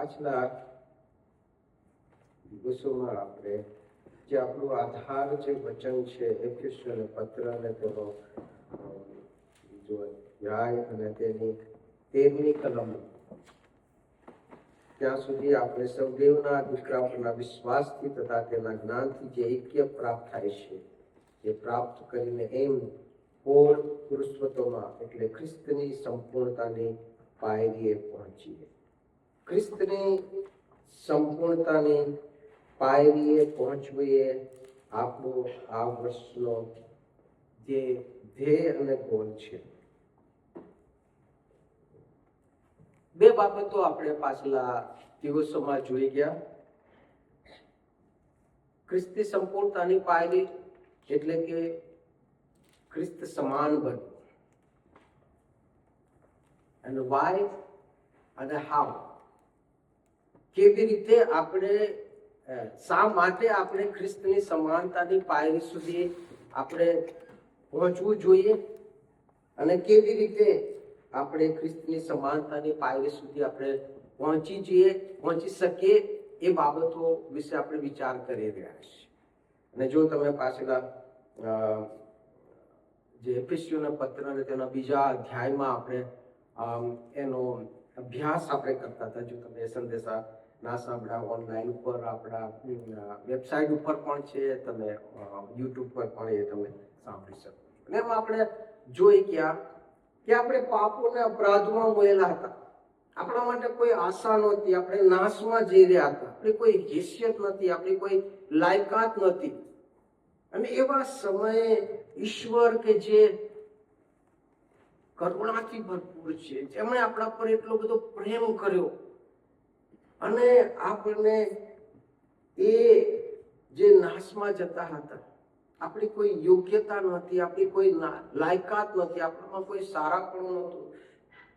પાછલા દિવસોમાં આપણે જે આપણું આધાર જે વચન છે એફેસીયોના પત્ર અને તેનો બીજો અધ્યાય અને તેની 13મી કલમ, ત્યાં સુધી આપણે સૌ દેવના દીકરા પરના વિશ્વાસથી તથા તેના જ્ઞાનથી જે ઐક્ય પ્રાપ્ત થાય છે, એ પ્રાપ્ત કરીને એમ પૂર્ણ પુરુષત્વમાં એટલે ખ્રિસ્તની સંપૂર્ણતાની પાયરીએ પહોંચીએ. ખ્રિસ્તની સંપૂર્ણતાની પાયરીએ પહોંચવું એ આપણો આ વર્ષનો જે ધ્યેય અને ગોલ છે. બે બાબતો આપણે પાછલા દિવસોમાં જોઈ ગયા. ખ્રિસ્તી સંપૂર્ણતાની પાયરી એટલે કે ખ્રિસ્ત સમાન બનવું, અને વાય અને હાઉ, કેવી રીતે આપણે, શા માટે આપણે ખ્રિસ્તની સમાનતાની પાયરી સુધી આપણે પહોંચવું જોઈએ, અને કેવી રીતે આપણે ખ્રિસ્તની સમાનતાની પાયરી સુધી આપણે પહોંચી શકીએ, એ બાબતો વિશે આપણે વિચાર કરી રહ્યા છીએ. અને જો તમે પાછલા જે એફેસીયોના પત્ર અને તેના બીજા અધ્યાયમાં આપણે એનો અભ્યાસ આપણે કરતા હતા. જો તમે સંદેશા ના સાંભળ્યા, ઓનલાઈન ઉપર આપણા વેબસાઇટ ઉપર પણ છે, તમે યુટ્યુબ પર પણ એ તમે સાંભળી શકો. અને એમાં આપણે જોઈ ગયા કે આપણે પાપોના અપરાધમાં મોયેલા હતા. આપણા માટે કોઈ આશા નહોતી, આપણે નાશમાં જઈ રહ્યા હતા, આપણી કોઈ હેસિયત નથી, આપણી કોઈ લાયકાત નથી. અને એવા સમયે ઈશ્વર કે જે કરુણાથી ભરપૂર છે, જેમણે આપણા પર એટલો બધો પ્રેમ કર્યો, અને આપણને એ જે નાશમાં જતા હતા, આપણી કોઈ યોગ્યતા નહોતી, આપણી કોઈ લાયકાત નહોતી, આપણામાં કોઈ સારાપણું નહોતું,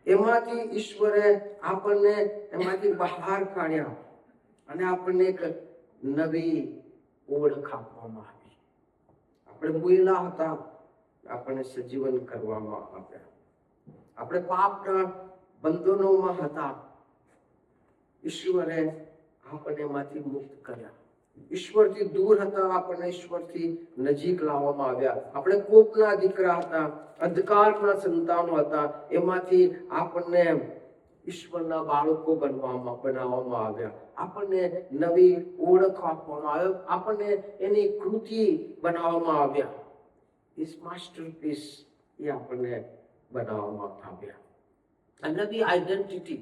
એમાંથી ઈશ્વરે આપણને એમાંથી બહાર કાઢ્યા અને આપણને એક નવી ઓળખ આપવામાં આવી. આપણે ભૂલા હતા, આપણને સજીવન કરવામાં આવ્યા. આપણે પાપના બંધનોમાં હતા, ઈશ્વરે આપણને એમાંથી મુક્ત કર્યા. ઈશ્વરથી દૂર હતા, આપણને ઈશ્વરથી નજીક લાવવામાં આવ્યા. આપણે કોપના દીકરા હતા, અંધકારના સંતાનો હતા, એમાંથી આપણને ઈશ્વરના બાળકો બનાવવામાં આવ્યા. આપણને નવી ઓળખ આપવામાં આવ્યો, આપણને એની કૃતિ બનાવવામાં આવ્યા. ઇસ માસ્ટરપીસ એ આપણને બનાવવામાં આવ્યા. આ નવી આઈડેન્ટિટી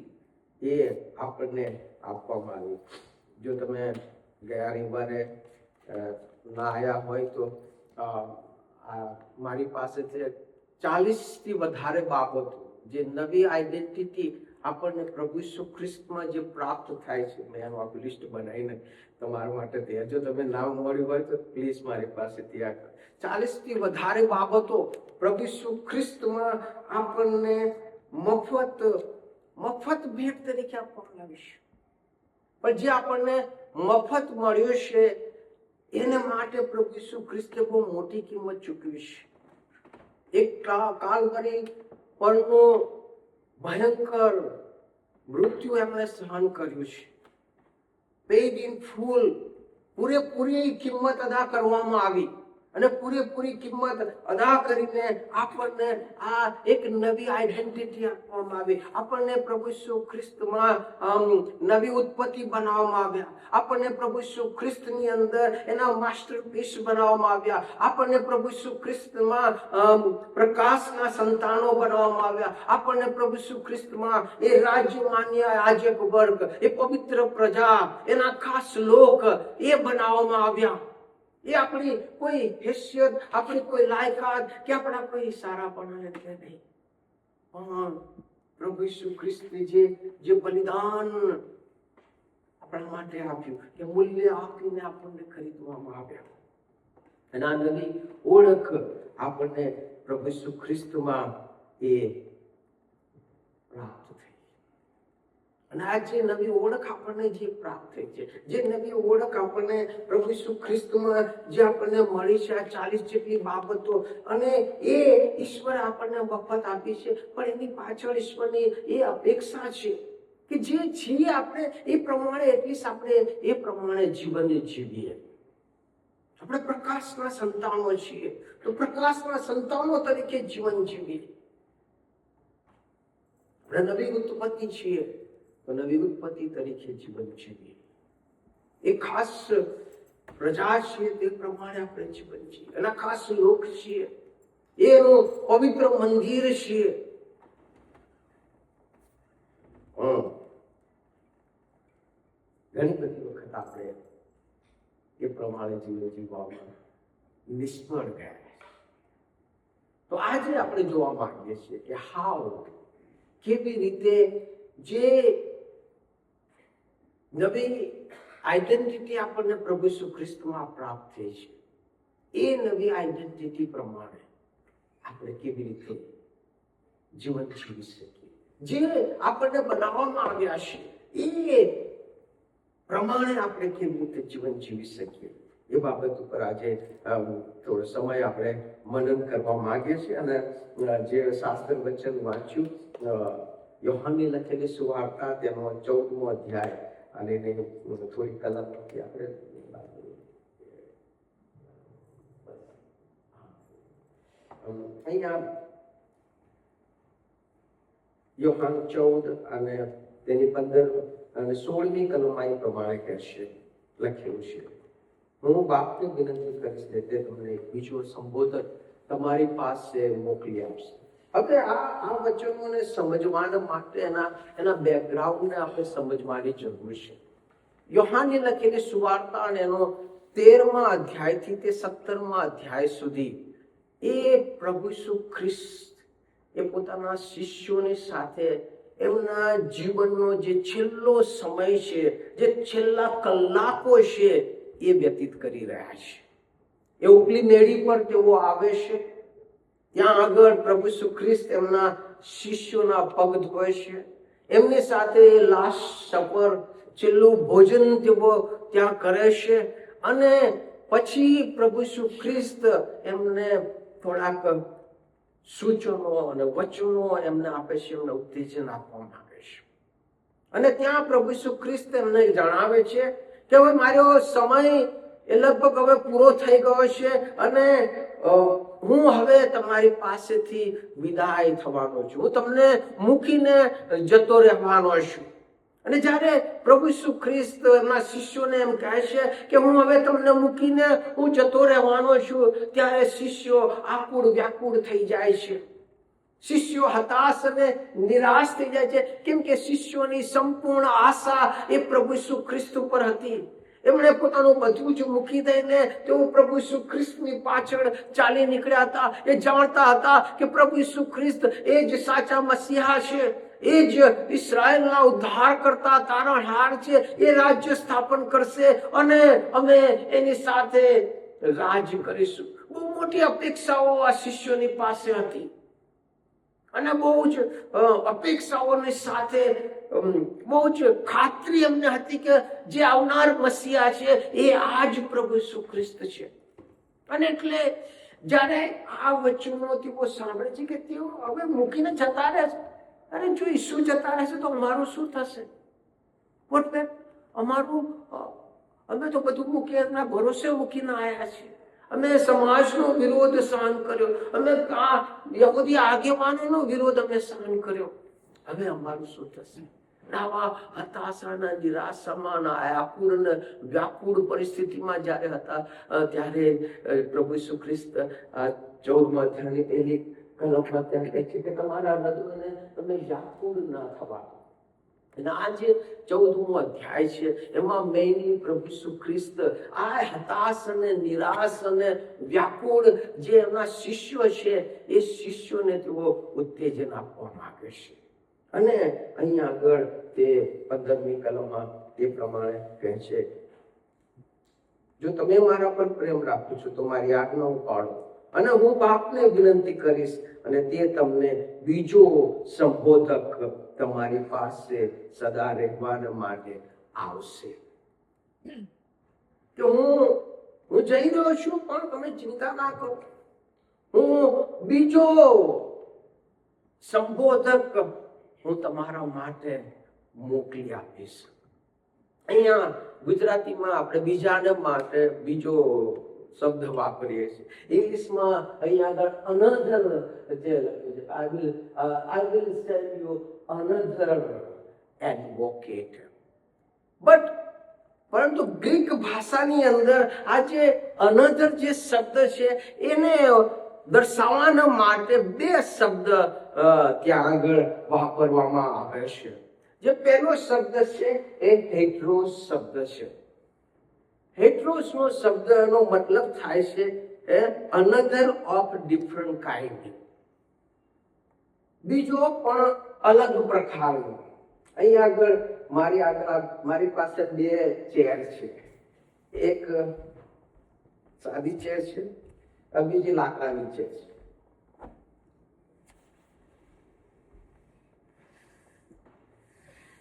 એ આપણને આપવામાં આવી. જો તમે ગયા રવિવારે ના આવ્યા હોય તો મારી પાસે 40થી વધારે બાબતો, જે નવી આઈડેન્ટિટી આપણને પ્રભુ ઈસુ ખ્રિસ્તમાં જે પ્રાપ્ત થાય છે, મેં એનું આખું લિસ્ટ બનાવીને તમારા માટે તૈયાર. જો તમે નામ મળ્યું હોય તો પ્લીઝ મારી પાસે તૈયાર કરો. 40થી વધારે બાબતો પ્રભુ ઈસુ ખ્રિસ્તમાં આપણને મફત ભેટ તરીકે આપવામાં આવી છે. પણ જે આપણને મફત મળ્યો છે, એને માટે પ્રભુ ઈસુ ખ્રિસ્તે બહુ મોટી કિંમત ચૂકવી છે. એક કાલવરી પરનો ભયંકર મૃત્યુ એમણે સહન કર્યું છે. પેઇડ ઇન ફૂલ, પૂરેપૂરી કિંમત અદા કરવામાં આવી, અને પૂરેપૂરી કિંમત અદા કરીને આપણને આ એક નવી આઈડેન્ટિટી આપવામાં આવી. આપણને પ્રભુ ઈસુ ખ્રિસ્તમાં નવી ઉત્પત્તિ બનાવવામાં આવ્યા. આપણને પ્રભુ ઈસુ ખ્રિસ્તની અંદર એના માસ્ટરપીસ બનાવવામાં આવ્યા. આપણને પ્રભુ ઈસુ ખ્રિસ્તમાં પ્રકાશના સંતાનો બનાવવામાં આવ્યા. આપણને પ્રભુ ઈસુ ખ્રિસ્તમાં એ રાજ્ય માન્ય યાજક વર્ગ, એ પવિત્ર પ્રજા, એના ખાસ લોક એ બનાવવામાં આવ્યા. એ આપણી કોઈ હેસિયત, આપણી કોઈ લાયકાત કે આપણા કોઈ સારાપણા એટલે નહીં, પણ પ્રભુ ઈસુ ખ્રિસ્તે જે બલિદાન આપણા માટે આપ્યું, કે મૂલ્ય આપીને આપણને ખરીદવામાં આવ્યા. અને આ નવી ઓળખ આપણને પ્રભુ ઈસુ ખ્રિસ્તમાં એ પ્રાપ્ત થઈ. અને આ જે નવી ઓળખ આપણને જે પ્રાપ્ત થઈ છે, જે નવી ઓળખ આપણને પ્રભુ ઈસુ ખ્રિસ્તમાં જે આપણને મળી છે, આ 40 જેટલી બાબતો, અને એ ઈશ્વરે આપણને મફત આપી છે, પણ એની પાછળ ઈશ્વરની એ અપેક્ષા છે કે જે છીએ આપણે એ પ્રમાણે એટલીસ્ટ આપણે એ પ્રમાણે જીવન જીવીએ. આપણે પ્રકાશના સંતાનો છીએ તો પ્રકાશના સંતાનો તરીકે જીવન જીવીએ. આપણે નવી ઉત્પત્તિ છીએ તો નવી ઉત્પત્તિ તરીકે જીવન જીવીએ. એ ખાસ પ્રજા છીએ તે પ્રમાણે આપણે જીવન જીવીએ. એના ખાસ લોક છીએ, એનું પવિત્ર મંદિર છીએ. ઘણી બધી વખત આપણે એ પ્રમાણે જીવન જીવવામાં નિષ્ફળ ગયા. તો આજે આપણે જોવા માંગીએ છીએ કે કેવી રીતે જે નવી આઈડેન્ટિટી આપણને પ્રભુ ઈસુ ખ્રિસ્તમાં પ્રાપ્ત થઈ છે, એ નવી આઈડેન્ટિટી પ્રમાણે આપણે કેવી રીતે જીવન જીવી શકીએ. જે આપણને બનાવવામાં આવ્યા છે એ પ્રમાણે આપણે કેવી રીતે જીવન જીવી શકીએ એ બાબત ઉપર આજે થોડો સમય આપણે મનન કરવા માંગીએ છીએ. અને જે શાસ્ત્ર વચન વાંચ્યું યોહાનની લખેલી સુવાર્તા તેનો 14મો અધ્યાય અને એને થોડી કલાકથી આપણે અહીંયા યોહાન 14 અને તેની 15 અને 16મી કલમમાં એ પ્રમાણે કહેશે, લખ્યું છે, હું બાપને વિનંતી કરીશ ને તે તમને એક બીજો સંબોધન તમારી પાસે મોકલી આપશે. હવે આ વચનોને સમજવાના માટે એના બેકગ્રાઉન્ડને આપણે સમજવાની જરૂર છે. યોહાનની લખેલી સુવાર્તા અને એનો 13મા અધ્યાયથી તે 17મા અધ્યાય સુધી એ પ્રભુ ઈસુ ખ્રિસ્ત એ પોતાના શિષ્યોની સાથે એમના જીવનનો જે છેલ્લો સમય છે, જે છેલ્લા કલાકો છે એ વ્યતીત કરી રહ્યા છે. એ ઉપલી મેળી પર તેઓ આવે છે. ત્યાં આગળ પ્રભુ ઈસુ ખ્રિસ્ત એમના શિષ્યોના પગ ધોય છે. એમની સાથે લાસ્ટ સપર, છેલ્લું ભોજન તેઓ ત્યાં કરે છે. અને પછી પ્રભુ ઈસુ ખ્રિસ્ત એમને થોડાક સૂચનો અને વચનો એમને આપે છે, એમને ઉત્તેજન આપવા માંગે છે. અને ત્યાં પ્રભુ ઈસુ ખ્રિસ્ત એમને જણાવે છે કે હવે મારો સમય એ લગભગ હવે પૂરો થઈ ગયો છે અને હું હવે તમારી પાસેથી વિદાય થવાનો છું, હું તમને મૂકીને જતો રહેવાનો છું. અને જ્યારે પ્રભુ ઈસુ ખ્રિસ્ત એમના શિષ્યોને એમ કહે છે કે હું હવે તમને મૂકીને હું જતો રહેવાનો છું, ત્યારે શિષ્યો આકુળ વ્યાકુળ થઈ જાય છે. શિષ્યો હતાશ અને નિરાશ થઈ જાય છે, કેમ કે શિષ્યોની સંપૂર્ણ આશા એ પ્રભુ ઈસુ ખ્રિસ્ત ઉપર હતી. એમણે પોતાનું બધું જ મૂકી દઈને તેઓ પ્રભુ ઈસુ ખ્રિસ્તની પાછળ ચાલી નીકળ્યા હતા. એ જાણતા હતા કે પ્રભુ ઈસુ ખ્રિસ્ત એ જ સાચા મસીહા છે, એ જ ઇસ્રાયેલના ઉદ્ધાર કરતા તારણહાર છે. એ રાજ્ય સ્થાપન કરશે અને અમે એની સાથે રાજ કરીશું. બહુ મોટી અપેક્ષાઓ આ શિષ્યોની પાસે હતી અને બહુ જ અપેક્ષાઓની સાથે બહુ જ ખાતરી એમને હતી કે જે આવનાર મસીહા છે એ આ જ પ્રભુ ઈસુ ખ્રિસ્ત છે. અને એટલે જ્યારે આ વચનો તેઓ સાંભળે છે કે તેઓ હવે મૂકીને જતા રહેશે, અરે જો ઈસુ જતા રહેશે તો અમારું શું થશે? અમારું અમે તો બધું મૂકી એમના ભરોસે મૂકીને આવ્યા છીએ. અમે સમાજનો વિરોધ સહન કર્યો, અમે યહૂદી આગેવાનોનો વિરોધ અમે સહન કર્યો, હવે અમારું શું થશે? આવા હતાશાના, નિરાશામાં, આકુળ વ્યાકુળ પરિસ્થિતિમાં જ્યારે હતા ત્યારે પ્રભુ ઈસુ ખ્રિસ્ત 14મા અધ્યાયની પહેલી કલમમાં ત્યાં કહે છે કે તમારા હૃદયને તમે વ્યાકુળ ના થવા. અને આ જે 14મો અધ્યાય છે એમાં મેઇનલી પ્રભુ ઈસુ ખ્રિસ્ત આ હતાશ અને નિરાશ અને વ્યાકુળ જે એમના શિષ્યો છે એ શિષ્યોને તેઓ ઉત્તેજન આપવા માંગે છે. અને અહીંયા આગળ તે 15મી કલમમાં તે પ્રમાણે કહે છે, જો તમે મારા પર પ્રેમ રાખો છો તો મારી આજ્ઞાઓ પાળો અને હું બાપને વિનંતી કરીશ અને તે તમને બીજો સંબોધક તમારી પાસે સદા રહેવાના માટે આવશે. કે હું જઈ રહ્યો છું પણ તમે ચિંતા ના કરો, હું બીજો સંબોધક હું તમારા માટે મોકલી આપીશ. અહીંયા ગુજરાતીમાં આપણે બીજાને માટે બીજો શબ્દ વાપરીએ છીએ. ઇંગ્લિશમાં અહીંયા આગળ અનધર જે લખ્યું છે, I will send you another advocate. પરંતુ ગ્રીક ભાષાની અંદર આ જે અનધર જે શબ્દ છે એને દર્શાવવાના માટે બે શબ્દ ત્યાં આગળ વાપરવામાં આવે છે. જે પહેલો શબ્દ છે એ હેટ્રોસ શબ્દ છે. હેટ્રોસ નો શબ્દનો મતલબ થાય છે અનધર ઓફ ડિફરન્ટ કાઇન્ડ, બીજો પણ અલગ પ્રકારનો. અહીંયા આગળ મારી પાસે બે ચેર છે. એક સાદી ચેર છે, બીજી લાકડાની ચેર છે.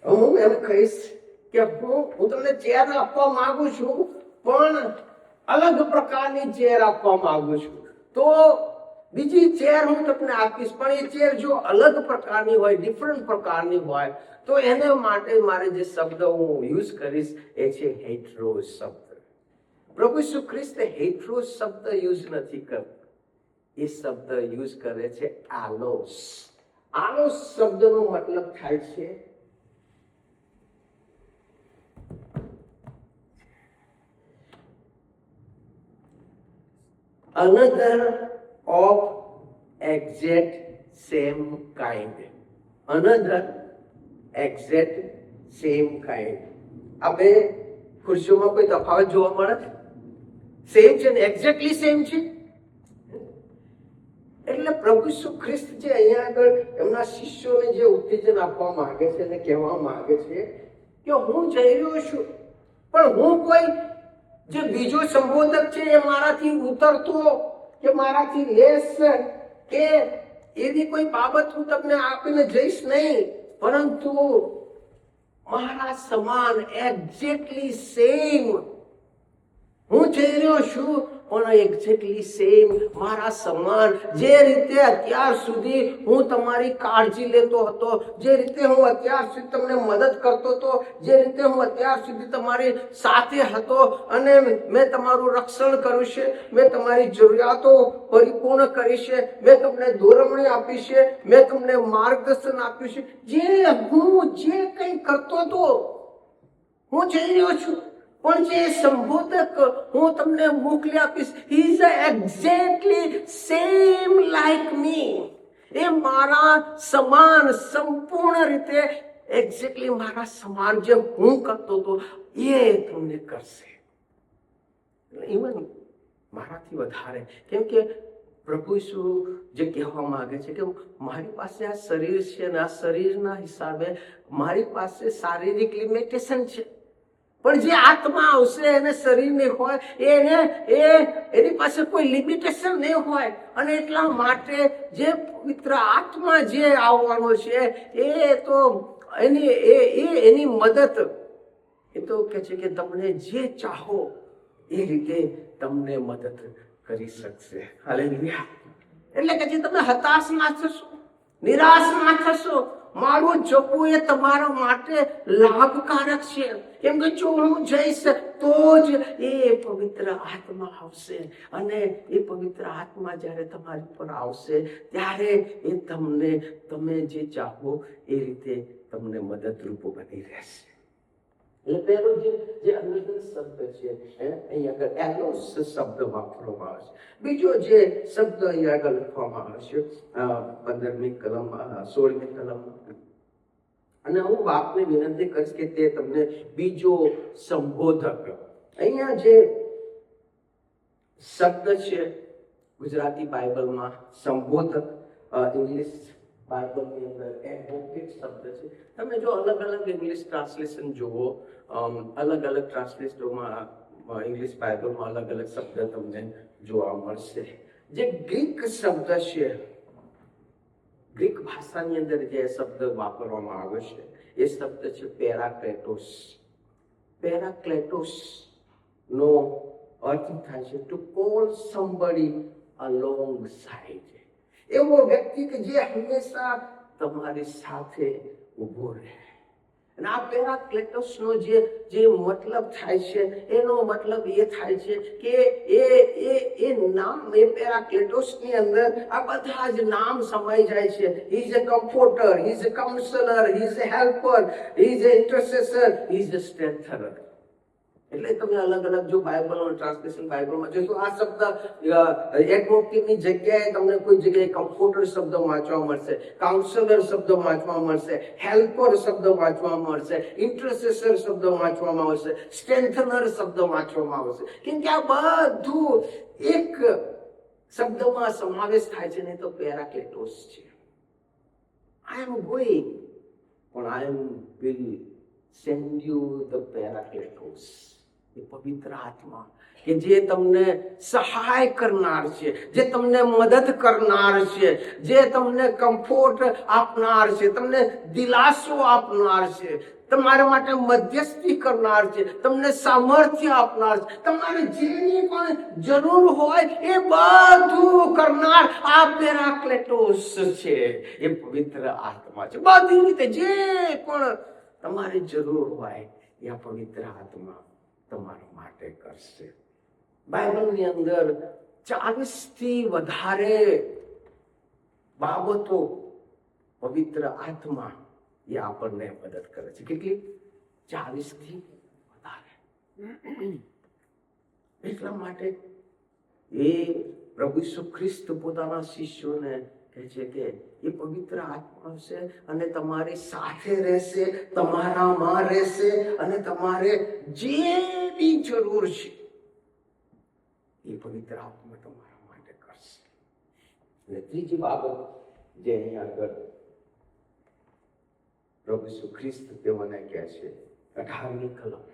હું એમ કહીશ કે હું તમને ચેર આપવા માંગુ છું, પણ અલગ પ્રકારની ચેર આપવા માંગુ છું. તો બીજી ચેર હું તમને આપીશ, પણ એ ચેર જો અલગ પ્રકારની હોય, ડિફરન્ટ પ્રકારની હોય, તો એને માટે મારે જે શબ્દ હું યુઝ કરીશ એ છે હેટ્રોસ શબ્દ. પ્રભુ ઈસુ ખ્રિસ્ત હેટ્રોસ શબ્દ યુઝ નથી કરતા, એ શબ્દ યુઝ કરે છે આલોસ. આલોસ શબ્દનો મતલબ થાય છે another of exact same kind. Another exact same kind. આ બે ખુરશીઓમાં કોઈ તફાવત જોવા મળે છે? સેમ છે ને, એક્ઝેક્ટલી સેમ છે. એટલે પ્રભુ ઈસુ ખ્રિસ્ત જે અહીંયા આગળ એમના શિષ્યોને જે ઉત્તેજન આપવા માંગે છે અને કહેવા માંગે છે કે હું જઈ રહ્યો છું, પણ હું કોઈ જે બીજો સંબોધક છે એ મારાથી ઉતરતો કે મારાથી લેસ કે એવી કોઈ બાબત હું તમને આપીને જઈશ નહીં, પરંતુ મારા સમાન એક્ઝેક્ટલી સેમ હું જઈ રહ્યો છું, પણ એક્ઝેક્ટલી સેમ મારા સમાન. જે રીતે અત્યાર સુધી હું તમારી કાળજી લેતો હતો, જે રીતે હું અત્યાર સુધી તમને મદદ કરતો હતો, જે રીતે હું અત્યાર સુધી તમારી સાથે હતો અને મેં તમારું રક્ષણ કર્યું છે, મેં તમારી જરૂરિયાતો પરિપૂર્ણ કરી છે, મેં તમને દોરવણી આપી છે, મેં તમને માર્ગદર્શન આપ્યું છે, જે કંઈ કરતો હતો હું જઈ રહ્યો છું, પણ જે સંબોધક હું તમને મોકલી આપીશ, he is exactly same like me. એ મારા સમાન, સંપૂર્ણ રીતે એક્ઝેક્ટલી મારા સમાન જે હું કરતો હતો એ તમને કરશે. ઇવન મારાથી વધારે. કેમ કે પ્રભુ ઈસુ જે કહેવા માંગે છે કે મારી પાસે આ શરીર છે અને આ શરીરના હિસાબે મારી પાસે શારીરિક લિમિટેશન છે, પણ જે આત્મા આવશે એને શરીર નહીં હોય, એની પાસે કોઈ લિમિટેશન નહીં હોય. અને એટલા માટે જે પવિત્ર આત્મા જે આવવાનો છે એ તો એની મદદ એ તો કહે છે કે તમને જે ચાહો એ રીતે તમને મદદ કરી શકશે. હાલેલુયા. એટલે કે જે તમે હતાશ ના થશો, નિરાશ ના થશો. મારું જપવું એ તમારા માટે લાભકારક છે. કેમ કે જો હું જઈશ તો જ એ પવિત્ર આત્મા આવશે, અને એ પવિત્ર આત્મા જ્યારે તમારી પર આવશે ત્યારે એ તમે જે ચાહો એ રીતે તમને મદદરૂપ બની રહેશે. એટલે પહેલો જે અનુદન શબ્દ છે અહીંયા આગળ એલોસ શબ્દ વાપરવામાં આવે છે. બીજો જે શબ્દ અહીંયા આગળ લખવામાં આવે છે 15મી કલમ 16મી કલમ, અને હું બાપને વિનંતી કરીશ કે તે તમને બીજો સંબોધક. અહીંયા જે શબ્દ છે ગુજરાતી બાઇબલમાં સંબોધક, ઇંગ્લિશ બાઇબલની અંદર એડવોકેટ શબ્દ છે. તમે જો અલગ અલગ ઇંગ્લિશ ટ્રાન્સલેશન જુઓ, અલગ અલગ ટ્રાન્સલેશનમાં ઇંગ્લિશ બાઇબલમાં અલગ અલગ શબ્દ તમને જોવા મળશે. જે ગ્રીક શબ્દ છે, ગ્રીક ભાષાની અંદર જે શબ્દ વાપરવામાં આવે છે એ શબ્દ છે પેરાક્લેટોસ. પેરાક્લેટોસ નો અર્થ થાય છે to call somebody along side. એવો વ્યક્તિ કે જે હંમેશા તમારી સાથે ઊભો રહે. અને આ પેરાક્લેટોસનો જે મતલબ થાય છે, એનો મતલબ એ થાય છે કે એ નામ, એ પેરાક્લેટોસની અંદર આ બધા જ નામ સમાઈ જાય છે. He is a comforter, he is a counsellor, he is a helper, he is a intercessor, he is a strengthener. એટલે તમે અલગ અલગ જો બાઇબલ ટ્રાન્સલેશન બાઇબલમાં જોશો, આ શબ્દ એડવોકેટની જગ્યાએ તમને કોઈ જગ્યાએ કમ્ફોર્ટર શબ્દ વાંચવા મળશે, કાઉન્સલર શબ્દ વાંચવા મળશે, હેલ્પર શબ્દ વાંચવા મળશે, ઇન્ટરસેસર શબ્દ વાંચવામાં આવશે, સ્ટ્રેન્થનર શબ્દ વાંચવામાં આવશે. કેમ કે આ બધું એક શબ્દમાં સમાવેશ થાય છે ને, તો પેરાક્લેટોસ છે. આઈ એમ ગોઈંગ, પણ આઈ એમ વિલ સેન્ડ યુ ધ પેરાક્લેટોસ, એ પવિત્ર આત્મા કે જે તમને સહાય કરનાર છે, જે તમને મદદ કરનાર છે, જે તમને કમ્ફોર્ટ આપનાર છે, તમને દિલાસો આપનાર છે, તમારા માટે મધ્યસ્થી કરનાર છે, તમને સામર્થ્ય આપનાર છે, તમારે જેની પણ જરૂર હોય એ બધું કરનાર આ પેરાક્લેટોસ છે, એ પવિત્ર આત્મા છે. બધી રીતે જે પણ તમારી જરૂર હોય એ આ પવિત્ર આત્મા તમારા માટે કરશે. બાઇબલની અંદર 40થી વધારે બાબતો પવિત્ર આત્મા એ આપણને મદદ કરે છે. કેટલી? 40થી વધારે. એટલા માટે એ પ્રભુ ઈસુ ખ્રિસ્ત પોતાના શિષ્યોને કહે છે કે એ પવિત્ર આત્મા છે અને તમારી સાથે રહેશે, તમારામાં રહેશે, અને તમારે જે બી જરૂર છે એ પવિત્ર આત્મા તમારા માટે કરશે. અને ત્રીજી બાબત જે અહીં આગળ પ્રભુ ઈસુ ખ્રિસ્ત તેઓને કહે છે, 18મી કલમ,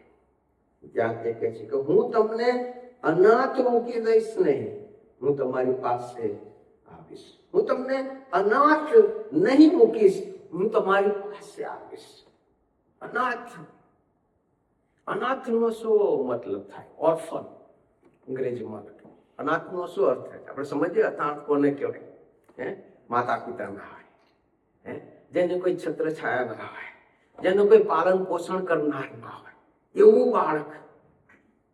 ત્યાં તે કહે છે કે હું તમને અનાથ મૂકી દઈશ નહીં, હું તમારી પાસે આવીશ. હું તમને અનાથ નહીં મૂકીશ, હું તમારી પાસે આવીશ. અનાથ, અનાથનો શું મતલબ થાય? ઓર્ફન અંગ્રેજીમાં. અનાથનો શું અર્થ થાય? આપણે સમજીએ અનાથ કોને કહેવાય? માતા પિતા ના હોય, જેને કોઈ છત્ર છાયા ના હોય, જેનું કોઈ પાલન પોષણ કરનાર ના હોય, એવું બાળક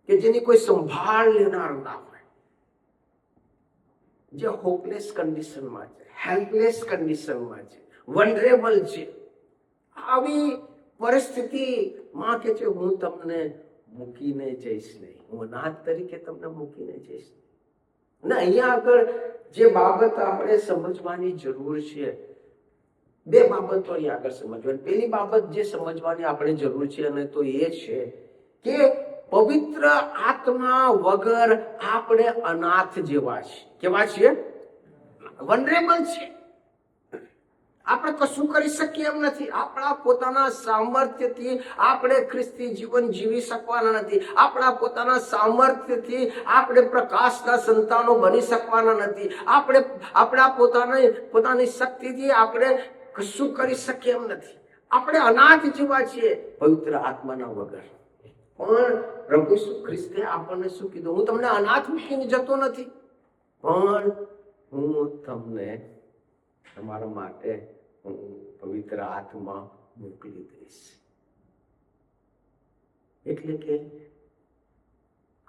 કે જેની કોઈ સંભાળ લેનાર ના હોય, જે હોપલેસ કન્ડિશનમાં છે, હેલ્પલેસ કન્ડિશનમાં છે, વનરેબલ છે. આવી પરિસ્થિતિમાં કે છે હું તમને મૂકીને જઈશ નહીં, હું અનાથ તરીકે તમને મૂકીને જઈશ નહીં. અને અહીંયા આગળ જે બાબત આપણે સમજવાની જરૂર છે, બે બાબતો અહીંયા આગળ સમજવાની. પહેલી બાબત જે સમજવાની આપણે જરૂર છે અને તો એ છે કે પવિત્ર આત્મા વગર આપણે અનાથ જેવા છે. કેવા છીએ? વનરેબલ છે. આપણે કશું કરી શકીએ એમ નથી. આપણા પોતાના સામર્થ્યથી આપણે ખ્રિસ્તી જીવન જીવી શકવાના નથી. આપણા પોતાના સામર્થ્યથી આપણે પ્રકાશના સંતાનો બની શકવાના નથી. આપણે આપણા પોતાની શક્તિથી આપણે કશું કરી શકીએ એમ નથી. આપણે અનાથ જેવા છીએ પવિત્ર આત્માના વગર. પણ પ્રભુ ઈસુ ખ્રિસ્તે આપણને શું કીધું? હું તમને અનાથ મૂકીને જતો નથી, પણ હું તમને તમારા માટે હું પવિત્ર આત્મા મોકલી દઈશ. એટલે કે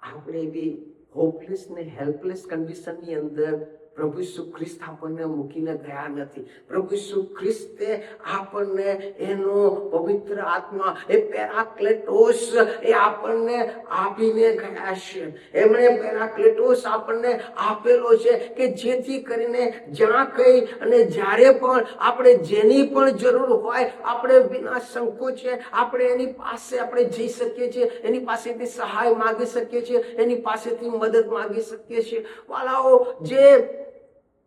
આપણે બી હોપલેસ ને હેલ્પલેસ કન્ડિશનની અંદર પ્રભુ ઈસુ ખ્રિસ્ત આપણને મૂકીને ગયા નથી. પ્રભુ ઈસુ ખ્રિસ્તે આપણને એનો પવિત્ર આત્મા, એ પેરાક્લેટોસ, એ આપણને આપીને ગયા છે. એમણે પેરાક્લેટોસ આપણને આપેલો છે કે જેથી કરીને જ્યાં કઈ અને જ્યારે પણ આપણે જેની પણ જરૂર હોય, આપણે વિના સંકોચે આપણે એની પાસે આપણે જઈ શકીએ છીએ, એની પાસેથી સહાય માંગી શકીએ છીએ, એની પાસેથી મદદ માંગી શકીએ છીએ. વાલાઓ, જે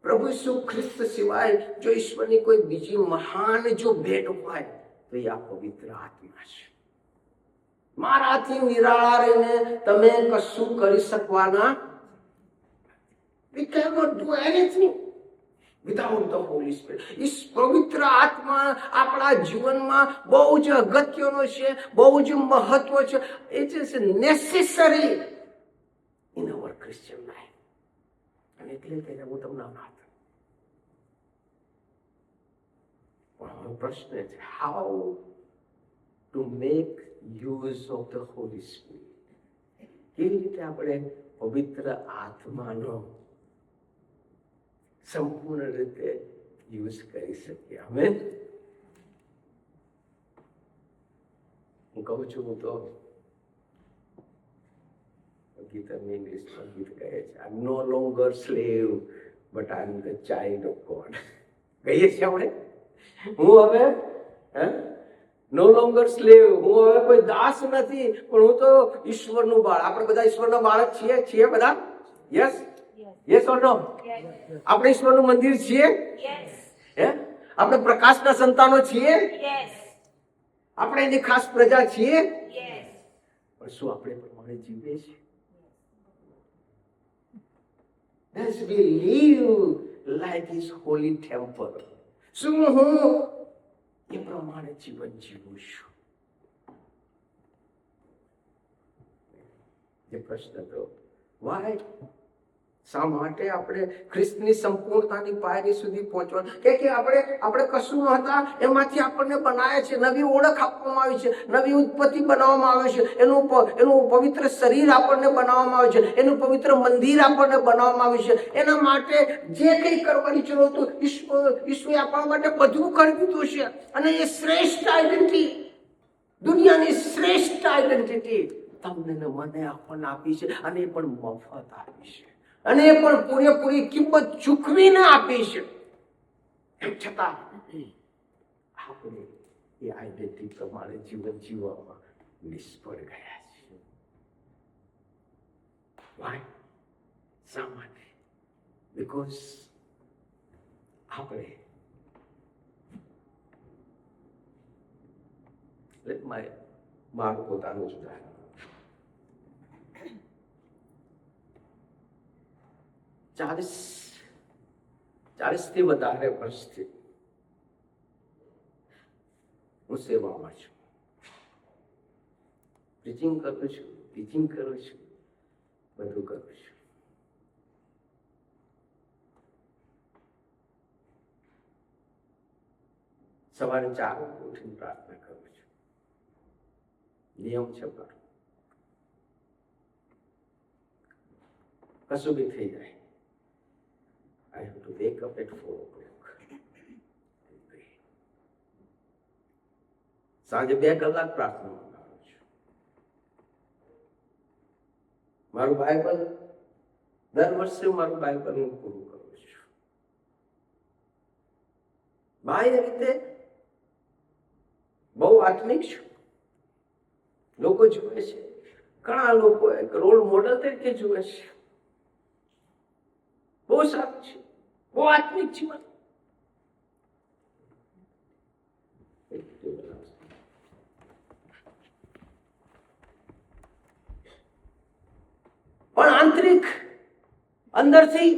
પ્રભુ ઈસુ ખ્રિસ્ત સિવાય જો ઈશ્વરની કોઈ બીજી મહાન જો ભેટ હોય તો એ આ પવિત્ર આત્મા છે. મારાથી નિરાળા રહીને તમે કશું કરી શકવાના. We cannot do anything without the Holy Spirit. इस પવિત્ર આત્મા આપણા જીવનમાં બહુ જ અગત્યનો છે, બહુ જ મહત્વ છે. It is necessary in our Christian life. અને એટલે કે હું તમને અનાથ. પણ પ્રશ્ન છે, how to make use of the Holi spirit. કેવી રીતે આપણે પવિત્ર આત્માનો સંપૂર્ણ રીતે યુઝ કરી શકીએ. આમેન. હું કહું છું, હું તો ગીત ઇંગ્લિશમાં ગીત કહે છે, I am no longer slave but I am the child of God. કહીએ છીએ આપણે, હું હવે નો લોંગર સ્લેવ, હું હવે કોઈ દાસ નથી, પણ હું તો ઈશ્વરનું બાળ. આપણે બધા ઈશ્વરના બાળક છીએ બધા. યસ યસ ઓર નો? આપણે ઈશ્વરનું મંદિર છીએ. આપણે પ્રકાશના સંતાનો છીએ. આપણે એની ખાસ પ્રજા છીએ. પણ શું આપણે પ્રમાણે જીવીએ છીએ? As we live like his holy temple, શું હું એ પ્રમાણે જીવન જીવું છું? એ પ્રશ્ન તો why? શા માટે આપણે ખ્રિસ્તની સંપૂર્ણતાની પાયરી સુધી પહોંચવા? કે આપણે કશું નહોતા, એમાંથી આપણને બનાવ્યા છે, નવી ઓળખ આપવામાં આવી છે, નવી ઉત્પત્તિ બનાવવામાં આવે છે, એનું પવિત્ર શરીર આપણને બનાવવામાં આવે છે, એનું પવિત્ર મંદિર આપણને બનાવવામાં આવ્યું છે. એના માટે જે કંઈ કરવાની જરૂર હતું, ઈશ્વરે આપણા માટે બધું કરી દીધું છે. અને એ શ્રેષ્ઠ આઈડેન્ટિટી, દુનિયાની શ્રેષ્ઠ આઈડેન્ટિટી તમને ને મને આપણને આપી છે. અને એ પણ મફત આપી છે, અને એ પણ પૂરેપૂરી કિંમત ચૂકવીને આપી છે. એમ છતાં આપણે એ આઈડેન્ટિટી પ્રમાણે જીવન જીવવામાં નિષ્ફળ ગયા છીએ. વાય? શા માટે? બીકોઝ આપણે મારું પોતાનું જ ઉદાહરણ, 40 વધારે વર્ષથી હું સેવામાં છું. પ્રીચિંગ કરું છું, ટીચિંગ કરું છું, બધું કરું છું. સવારે 4 વાગે ઉઠીને પ્રાર્થના કરું છું. નિયમ છે મારો. કશું બી થઈ જાય, I have to wake up at 4 o'clock. સાંજે 2 કલાક પ્રાર્થના કરું છું. મારું બાઇબલ દર વર્ષે મારું બાઇબલ હું પૂરું કરું છું. બાહ્ય રીતે બહુ આત્મિક છું. લોકો જુએ છે, ઘણા લોકો એક રોલ મોડલ તરીકે જુએ છે. બહુ સારું છે, બહુ આત્મિક જીવન. પણ આંતરિક અંદરથી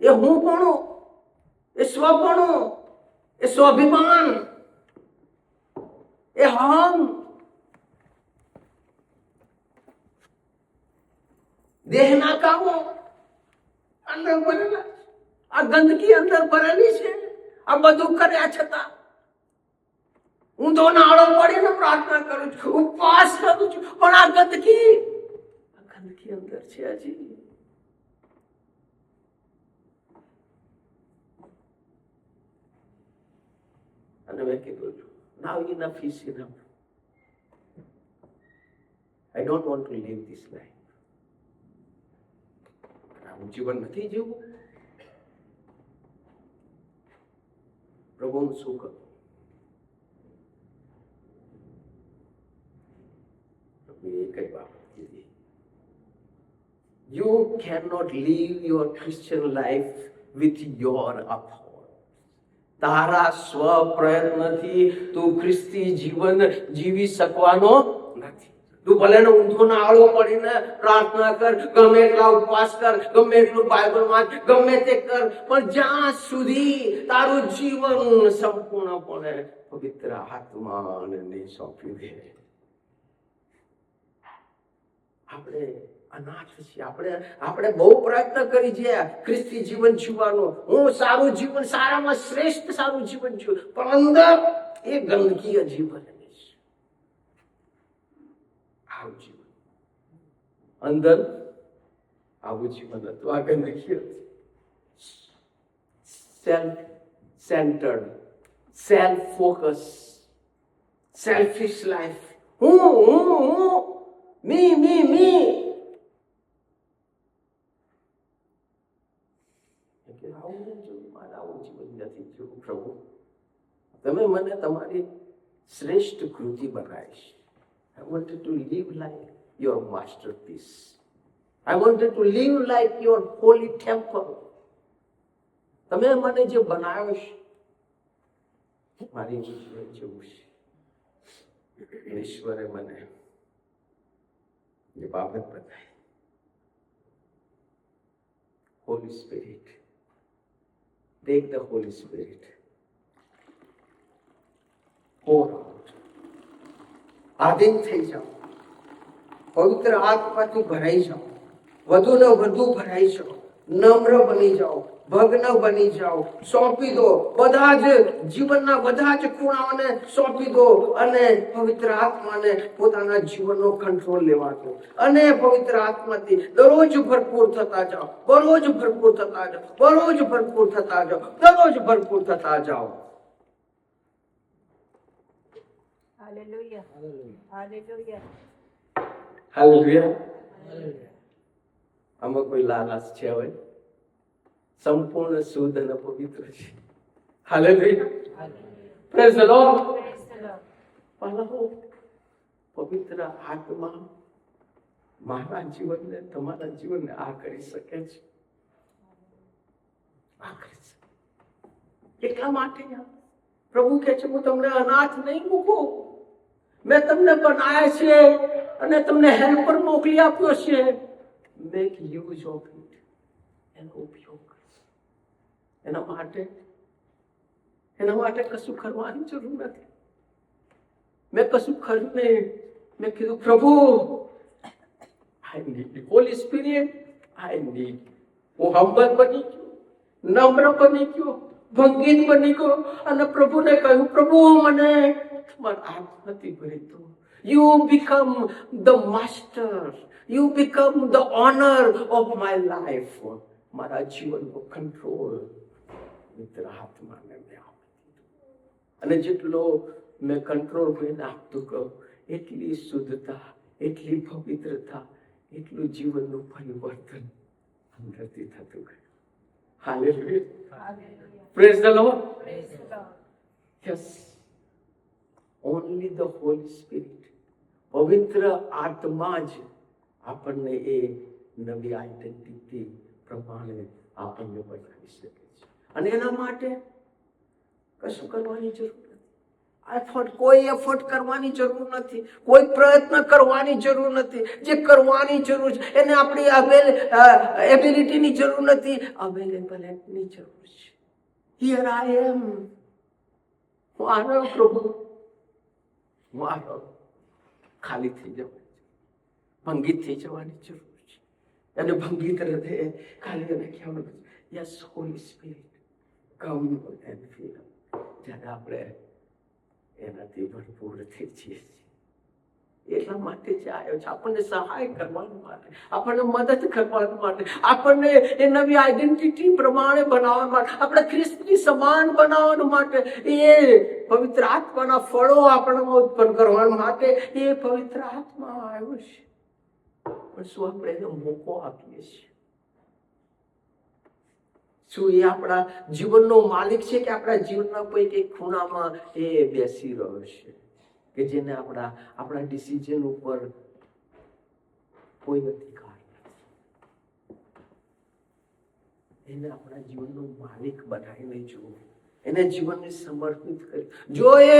એ હુંપણું, એ સ્વપણું, એ સ્વાભિમાન, એ હમ, દેહના કામો અંદર ભરેલા, આ ગંદકી અંદર ભરેલી છે. આ બધું કર્યા છતાં ઊંધો નાળો પડીને પ્રાર્થના કરું છું, ઉપવાસ કરું છું, પણ આ ગંદકી અંદર છે હજી. અને મેં કીધું છું, now enough is enough. I don't want to live this life. જીવન નથી જીવવું. પ્રભુ હું શું કરું? પ્રભુએ એક જ બાબત કીધી, you cannot live your Christian life with your effort. તારા સ્વ પ્રયત્નથી તું ખ્રિસ્તી જીવન જીવી શકવાનો નથી. તું ભલે ને ઊંધો નાળો પડીને પ્રાર્થના કર, ગમે એટલા ઉપવાસ કર, ગમે એટલું બાઇબલ વાંચ, ગમે તે કર, પણ જ્યાં સુધી તારું જીવન સંપૂર્ણપણે પવિત્ર આત્માને સોંપી દે, આપણે અનાથ છીએ. આપણે બહુ પ્રયત્ન કરી છે ખ્રિસ્તી જીવન જીવવાનો. હું સારું જીવન, સારામાં શ્રેષ્ઠ સારું જીવન જીવું, પણ અંદર એ ગંદકીય જીવન છે. આવું જીવન અંદર આવું જીવન હતું. આ ગંદકી હતી. Self centred, self focus, selfish life. હું મી મી મી. આવું જીવન નથી જોવું પ્રભુ. તમે મને તમારી શ્રેષ્ઠ કૃતિ બનાવીશ. I wanted to live like your masterpiece. I wanted to live like your holy temple. તમે મને જે બનાવ્યો છે મારી જીવન જેવું છે. ઈશ્વરે મને એ બાબત બતાવી. Holy Spirit, take the Holy Spirit, pour out. આધીન થઈ જાઓ, પવિત્ર આત્માથી ભરાઈ જાઓ, વધુ ને વધુ ભરાઈ જાઓ, નમ્ર બની જાઓ, ભગ્ન બની જાઓ, સોંપી દો બધા જ જીવનના બધા જ ખૂણાઓને સોંપી દો અને પવિત્ર આત્માને પોતાના જીવનનો કંટ્રોલ લેવા દો અને પવિત્ર આત્માથી દરરોજ ભરપૂર થતા જાઓ, દરરોજ ભરપૂર થતા જાઓ, દરરોજ ભરપૂર થતા જાઓ, દરરોજ ભરપૂર થતા જાઓ. Hallelujah. Hallelujah. હાલેલુયા. આમાં કોઈ લાલચ છે હવે? સંપૂર્ણ શુદ્ધ અને પવિત્ર છે. હાલેલુયા. Praise the lord. પવિત્ર આત્મા મારા જીવનને, તમારા જીવનને આ કરી શકે છે. આ કરી શકે. એટલા માટે પ્રભુ કહે છે હું તમને અનાથ નહીં મૂકું. મેં તમને બનાવ્યા છે અને તમને હેલ્પર મોકલી આપ્યો છે. Make use of it. એનો ઉપયોગ કરજો. એના માટે કશું કરવાની જરૂર નથી. મેં કશું કર્યું નહીં. મેં કીધું પ્રભુ I need Holi spirit. I need. હું હમ્બલ બની ગયો, નમ્ર બની ગયો, ભંગીત બની ગયો અને પ્રભુને કહ્યું પ્રભુ મને તમારા હાથમાંથી ભરી દો. You become the master. You become the honor of my life. મારા જીવનનો કંટ્રોલ મિત્ર હાથમાં મેં આપી દીધો. અને જેટલો મેં કંટ્રોલ કરીને આપતું કહું એટલી શુદ્ધતા, એટલી પવિત્રતા, એટલું જીવનનું પરિવર્તન અંદરથી થતું ગયું. Hallelujah. Praise the Lord. Yes. Only the Holy Spirit. પવિત્ર આત્મા જ આપણને એ નવી આઈડેન્ટિટી પ્રમાણે આપણને બનાવી શકે છે. અને એના માટે કશું કરવાની જરૂર નથી. કોઈ એફર્ટ કરવાની જરૂર નથી. કોઈ પ્રયત્ન કરવાની જરૂર નથી. જે કરવાની જરૂર છે એને આપણી એબિલિટીની જરૂર નથી, અવેલેબિલિટીની જરૂર છે. Here I am. હું આવ્યો પ્રભુ, હું આવ્યો. ખાલી થઈ જવાની, ભંગિત થઈ જવાની જરૂર છે. અને ભંગિત હૃદય ખાલી અને કહેવાનું yes holy spirit come and feel. જ્યારે આપણે એનાથી ભરપૂર થઈ જઈએ છીએ. એટલા માટે જ આવ્યો છે, આપણને સહાય કરવા માટે, આપણને મદદ કરવા માટે, આપણને એ નવી આઈડેન્ટિટી પ્રમાણે બનાવવા માટે, આપણે ખ્રિસ્તની સમાન બનાવવા માટે, એ પવિત્ર આત્માના ફળો આપણામાં ઉત્પન્ન કરવા માટે એ પવિત્ર આત્મા આવ્યો છે. પણ શું આપણે એને મોકો આપીએ છીએ? શું એ આપણા જીવનનો માલિક છે કે આપણા જીવનના કોઈ એક ખૂણામાં એ બેસી રહ્યો છે કે જેને આપણા ડિસિઝન ઉપર કોઈ અધિકાર નથી? એને આપણા જીવનનો માલિક બનાવીને જુઓ, એને જીવનને સમર્પિત કરી. જો એ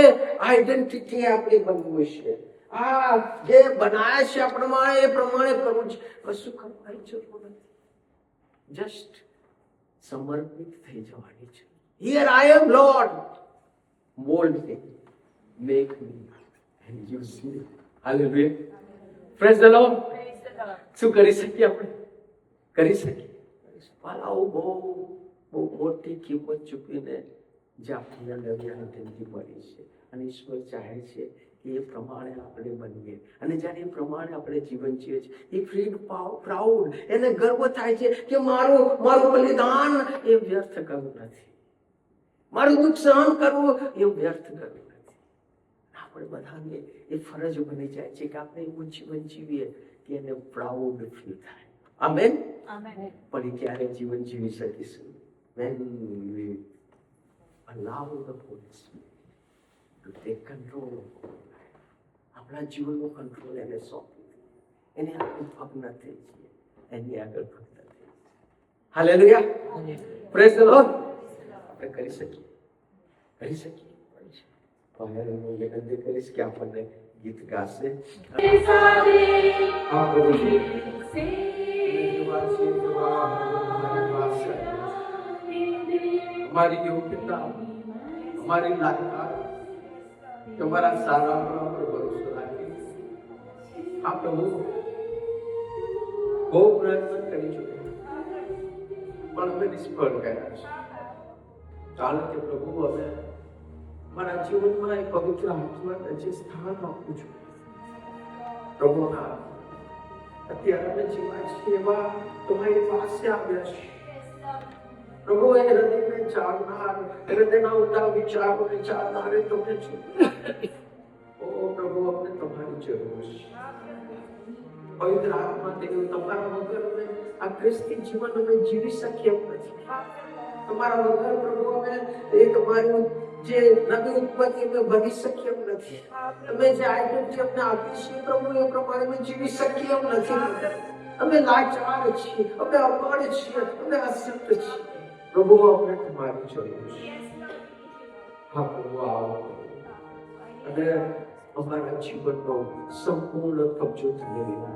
આઈડેન્ટિટી આપણી બનવું છે, આ જે બનાયા છે આપણામાં એ પ્રમાણે કરવું છે, કશું કરવાની જરૂર નથી. જસ્ટ સમર્પિત થઈ જવાની છે. Here I am, Lord. Mold me, make me and use me. Hallelujah. Praise the Lord. શું કરી શકીએ આપણે? કરી શકીએ. વાલાઓ, બહુ બહુ મોટી કિંમત ચૂકવીને જે આપણને નવી જિંદગી મળી છે, અને ઈશ્વર ચાહે છે કે એ પ્રમાણે આપણે બનીએ. અને જ્યારે એ પ્રમાણે આપણે જીવન જીવીએ છીએ, એ ફીલ પ્રાઉડ, એને ગર્વ થાય છે કે મારું બલિદાન એ વ્યર્થ કરવું નથી, મારું દુઃખ સહન કરવું એ વ્યર્થ કરવું નથી. આપણે બધાને એ ફરજ બની જાય છે કે આપણે એવું જીવન જીવીએ કે એને પ્રાઉડ ફીલ થાય. આમેન. પણ એ ક્યારે જીવન જીવી શકીશું? when we allow the Holy Spirit to take control of our life. આપણા જીવનનો કંટ્રોલ એને સોંપી, એને આપણે ભગ્ન થઈ છીએ, એની આગળ ભગ્ન થઈ. Hallelujah, praise the lord. આપણે કરી શકીએ. તો હું વિનંતી કરીશ કે આપણને ગીત ગાશે. અમારી યોગ્યતા, અમારી લાયકાત, તમારા સારા પર ભરોસો રાખી આ પ્રભુ બહુ પ્રયત્ન કરી ચૂક્યા, પણ અમે નિષ્ફળ ગયા છે. ચાલો કે પ્રભુ, હવે મારા જીવનમાં એક પવિત્ર આત્માને જે સ્થાન આપું છું પ્રભુ, અત્યારે અમે જીવા છીએ એવા તમારી પાસે આવ્યા છે પ્રભુ. એ હૃદયને ચાલનાર, હૃદયના ઊંડા વિચારોને ચાલનારે તમે છો. ઓ પ્રભુ, અમને તમારી જરૂર છે. પવિત્ર આત્મા દેવ, તમારા વગર અમે આ ખ્રિસ્તી જીવન અમે જીવી શકીએ એમ નથી. તમારા વગર પ્રભુ અમે એ તમારું જે નવી ઉત્પત્તિ અમે બની શકીએ એમ નથી. તમે જે આઈડેન્ટિટી અમને આપી છે પ્રભુ, એ પ્રમાણે અમે જીવી શકીએ એમ નથી. અમે લાચાર છીએ, અમે અપણ છીએ, અમે અશક્ત છીએ પ્રભુ. અમને તમારી જરૂર છે. હા પ્રભુ, આવો અને અમારા જીવનનો સંપૂર્ણ કબજો તમે લેવો.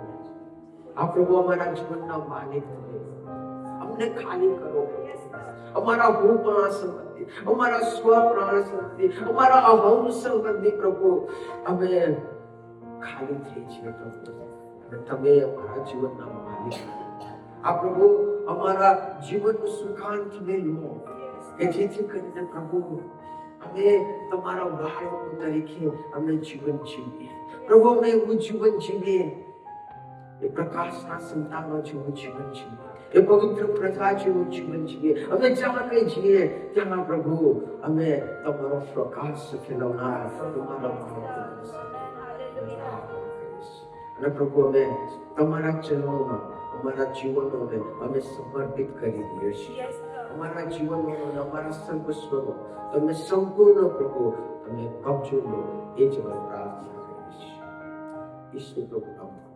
આ પ્રભુ, અમારા જીવનના માલિક તમે અમને ખાલી કરો. અમારા હું પણ સંબંધી, અમારા સ્વ પ્રાણ સંબંધી, અમારા અહમ સંબંધી પ્રભુ અમે ખાલી થઈ છીએ પ્રભુ. અને તમે અમારા જીવનના માલિક. આ પ્રભુ, અમારા જીવનનું સુખાંત લો કે જેથી કરીને પ્રભુ અમે તમારા બાળકો તરીકે અમે જીવન જીવીએ પ્રભુ. અમે એવું જીવન જીવીએ, એ પ્રકાશના સંતાનો જેવું જીવન જીવીએ, એ પવિત્ર પ્રજા જેવું જીવન જીવીએ. અમે જ્યાં કઈ જઈએ ત્યાં પ્રભુ અમે તમારો પ્રકાશ ફેલાવનાર તમારા બાળકો. અને પ્રભુ, અમે તમારા ચરણોમાં અમારા જીવનોને અમે સમર્પિત કરી દઈએ છીએ. અમારા જીવનનો, અમારા સર્વસ્વનો તમે સંપૂર્ણ પ્રભુ તમે કબજો લો, એ જ અમે પ્રાર્થના કરીએ છીએ. ઈશ્વર પ્રભુ.